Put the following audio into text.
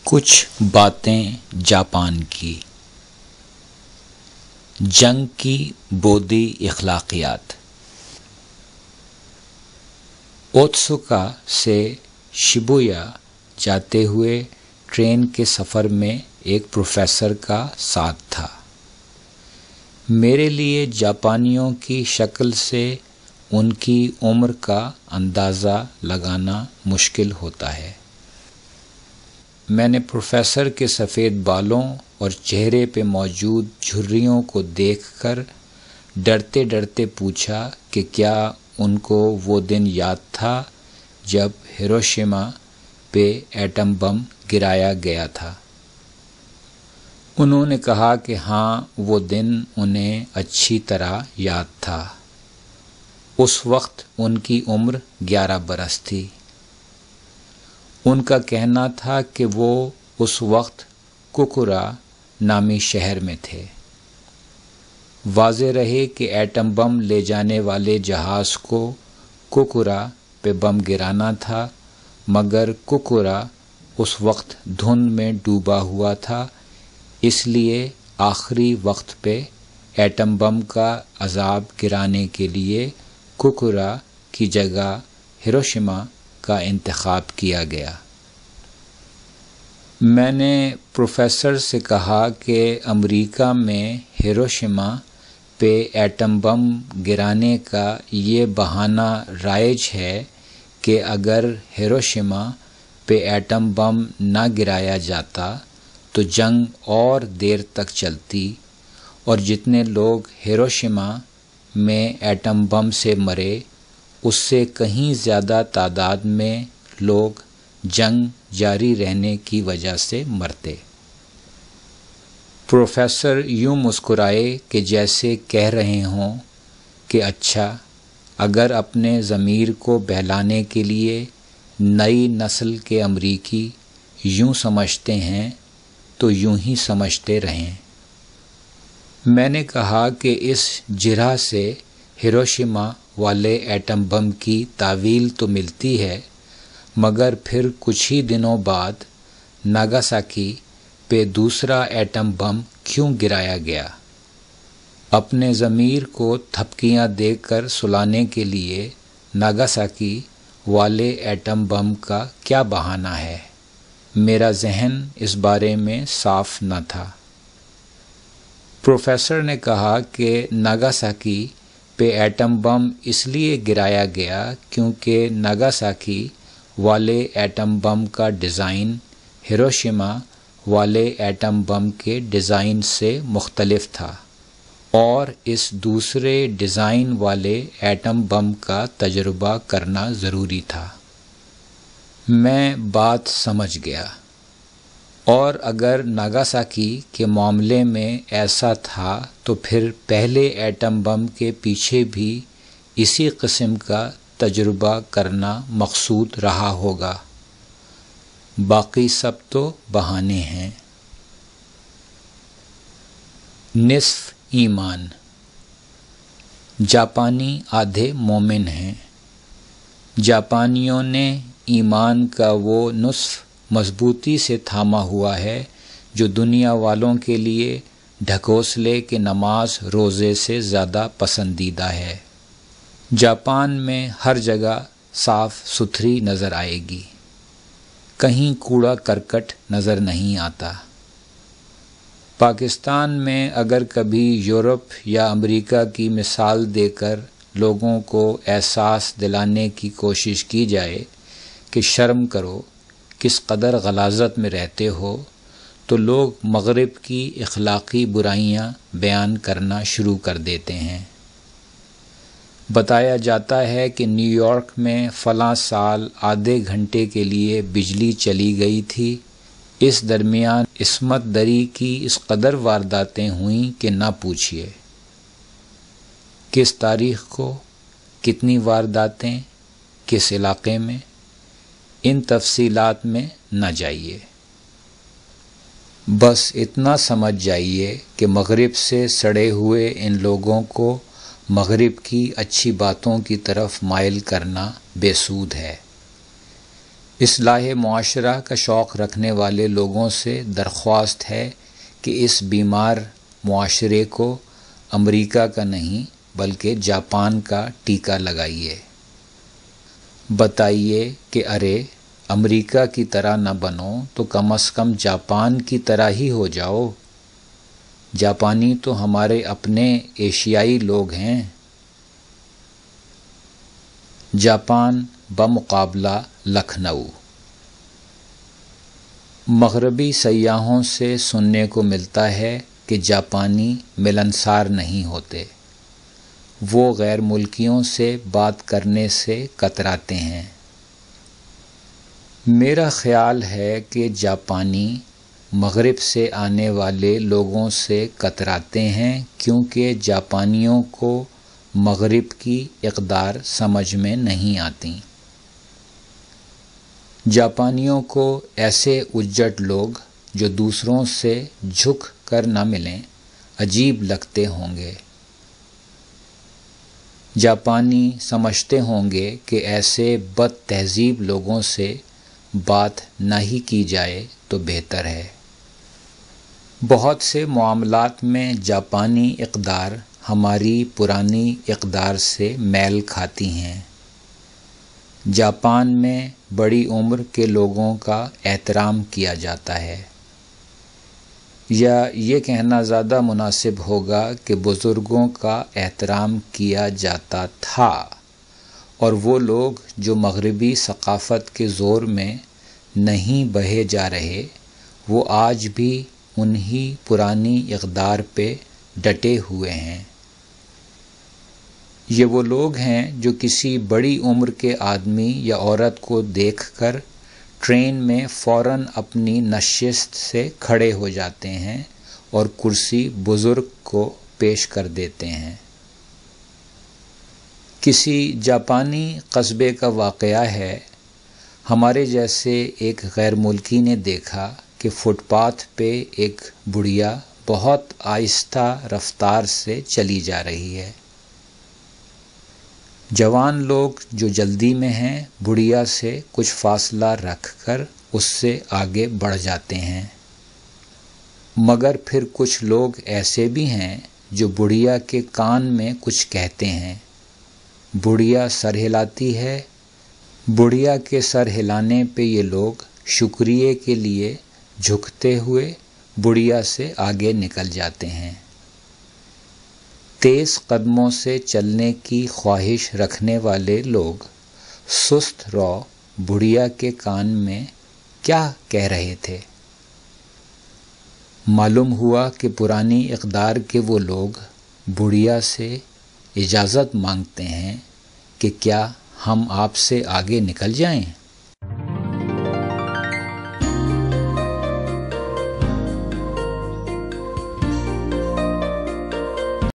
کچھ باتیں جاپان کی جنگ کی بودھی اخلاقیات۔ اوتسوکا سے شبویا جاتے ہوئے ٹرین کے سفر میں ایک پروفیسر کا ساتھ تھا۔ میرے لیے جاپانیوں کی شکل سے ان کی عمر کا اندازہ لگانا مشکل ہوتا ہے۔ میں نے پروفیسر کے سفید بالوں اور چہرے پہ موجود جھریوں کو دیکھ کر ڈرتے ڈرتے پوچھا کہ کیا ان کو وہ دن یاد تھا جب ہیروشیما پہ ایٹم بم گرایا گیا تھا۔ انہوں نے کہا کہ ہاں، وہ دن انہیں اچھی طرح یاد تھا۔ اس وقت ان کی عمر 11 برس تھی۔ ان کا کہنا تھا کہ وہ اس وقت کوکورا نامی شہر میں تھے۔ واضح رہے کہ ایٹم بم لے جانے والے جہاز کو کوکورا پہ بم گرانا تھا، مگر کوکورا اس وقت دھند میں ڈوبا ہوا تھا، اس لیے آخری وقت پہ ایٹم بم کا عذاب گرانے کے لیے کوکورا کی جگہ ہیروشیما کا انتخاب کیا گیا۔ میں نے پروفیسر سے کہا کہ امریکہ میں ہیروشیما پہ ایٹم بم گرانے کا یہ بہانہ رائج ہے کہ اگر ہیروشیما پہ ایٹم بم نہ گرایا جاتا تو جنگ اور دیر تک چلتی، اور جتنے لوگ ہیروشیما میں ایٹم بم سے مرے اس سے کہیں زیادہ تعداد میں لوگ جنگ جاری رہنے کی وجہ سے مرتے۔ پروفیسر یوں مسکرائے کہ جیسے کہہ رہے ہوں کہ اچھا، اگر اپنے ضمیر کو بہلانے کے لیے نئی نسل کے امریکی یوں سمجھتے ہیں تو یوں ہی سمجھتے رہیں۔ میں نے کہا کہ اس جرح سے ہیروشیما والے ایٹم بم کی تعویل تو ملتی ہے، مگر پھر کچھ ہی دنوں بعد ناگاساکی پہ دوسرا ایٹم بم کیوں گرایا گیا؟ اپنے ضمیر کو تھپکیاں دے کر سلانے کے لیے ناگاساکی والے ایٹم بم کا کیا بہانہ ہے؟ میرا ذہن اس بارے میں صاف نہ تھا۔ پروفیسر نے کہا کہ ناگاساکی پہ ایٹم بم اس لیے گرایا گیا کیونکہ ناگاساکی والے ایٹم بم کا ڈیزائن ہیروشیما والے ایٹم بم کے ڈیزائن سے مختلف تھا، اور اس دوسرے ڈیزائن والے ایٹم بم کا تجربہ کرنا ضروری تھا۔ میں بات سمجھ گیا، اور اگر ناگاساکی کے معاملے میں ایسا تھا تو پھر پہلے ایٹم بم کے پیچھے بھی اسی قسم کا تجربہ کرنا مقصود رہا ہوگا۔ باقی سب تو بہانے ہیں۔ نصف ایمان۔ جاپانی آدھے مومن ہیں۔ جاپانیوں نے ایمان کا وہ نصف مضبوطی سے تھاما ہوا ہے جو دنیا والوں کے لیے ڈھکوسلے کے نماز روزے سے زیادہ پسندیدہ ہے۔ جاپان میں ہر جگہ صاف ستھری نظر آئے گی، کہیں کوڑا کرکٹ نظر نہیں آتا۔ پاکستان میں اگر کبھی یورپ یا امریکہ کی مثال دے کر لوگوں کو احساس دلانے کی کوشش کی جائے کہ شرم کرو، کس قدر غلاظت میں رہتے ہو، تو لوگ مغرب کی اخلاقی برائیاں بیان کرنا شروع کر دیتے ہیں۔ بتایا جاتا ہے کہ نیو یارک میں فلاں سال آدھے گھنٹے کے لیے بجلی چلی گئی تھی۔ اس درمیان عصمت دری کی اس قدر وارداتیں ہوئیں کہ نہ پوچھیے۔ کس تاریخ کو، کتنی وارداتیں، کس علاقے میں، ان تفصیلات میں نہ جائیے۔ بس اتنا سمجھ جائیے کہ مغرب سے سڑے ہوئے ان لوگوں کو مغرب کی اچھی باتوں کی طرف مائل کرنا بے سود ہے۔ اصلاح معاشرہ کا شوق رکھنے والے لوگوں سے درخواست ہے کہ اس بیمار معاشرے کو امریکہ کا نہیں بلکہ جاپان کا ٹیکہ لگائیے۔ بتائیے کہ ارے امریکہ کی طرح نہ بنو تو کم از کم جاپان کی طرح ہی ہو جاؤ۔ جاپانی تو ہمارے اپنے ایشیائی لوگ ہیں۔ جاپان بمقابلہ لکھنؤ۔ مغربی سیاحوں سے سننے کو ملتا ہے کہ جاپانی ملنسار نہیں ہوتے، وہ غیر ملکیوں سے بات کرنے سے کتراتے ہیں۔ میرا خیال ہے کہ جاپانی مغرب سے آنے والے لوگوں سے کتراتے ہیں کیونکہ جاپانیوں کو مغرب کی اقدار سمجھ میں نہیں آتی۔ جاپانیوں کو ایسے اجڑ لوگ جو دوسروں سے جھک کر نہ ملیں عجیب لگتے ہوں گے۔ جاپانی سمجھتے ہوں گے کہ ایسے بد تہذیب لوگوں سے بات نہ ہی کی جائے تو بہتر ہے۔ بہت سے معاملات میں جاپانی اقدار ہماری پرانی اقدار سے میل کھاتی ہیں۔ جاپان میں بڑی عمر کے لوگوں کا احترام کیا جاتا ہے، یا یہ کہنا زیادہ مناسب ہوگا کہ بزرگوں کا احترام کیا جاتا تھا، اور وہ لوگ جو مغربی ثقافت کے زور میں نہیں بہے جا رہے وہ آج بھی انہی پرانی اقدار پہ ڈٹے ہوئے ہیں۔ یہ وہ لوگ ہیں جو کسی بڑی عمر کے آدمی یا عورت کو دیکھ کر ٹرین میں فوراً اپنی نشست سے کھڑے ہو جاتے ہیں اور کرسی بزرگ کو پیش کر دیتے ہیں۔ کسی جاپانی قصبے کا واقعہ ہے، ہمارے جیسے ایک غیر ملکی نے دیکھا کہ فٹ پاتھ پہ ایک بڑھیا بہت آہستہ رفتار سے چلی جا رہی ہے۔ جوان لوگ جو جلدی میں ہیں بڑھیا سے کچھ فاصلہ رکھ کر اس سے آگے بڑھ جاتے ہیں، مگر پھر کچھ لوگ ایسے بھی ہیں جو بڑھیا کے کان میں کچھ کہتے ہیں۔ بڑھیا سر ہلاتی ہے، بڑھیا کے سر ہلانے پہ یہ لوگ شکریہ کے لیے جھکتے ہوئے بڑھیا سے آگے نکل جاتے ہیں۔ تیز قدموں سے چلنے کی خواہش رکھنے والے لوگ سست رو بڑھیا کے کان میں کیا کہہ رہے تھے؟ معلوم ہوا کہ پرانی اقدار کے وہ لوگ بڑھیا سے اجازت مانگتے ہیں کہ کیا ہم آپ سے آگے نکل جائیں؟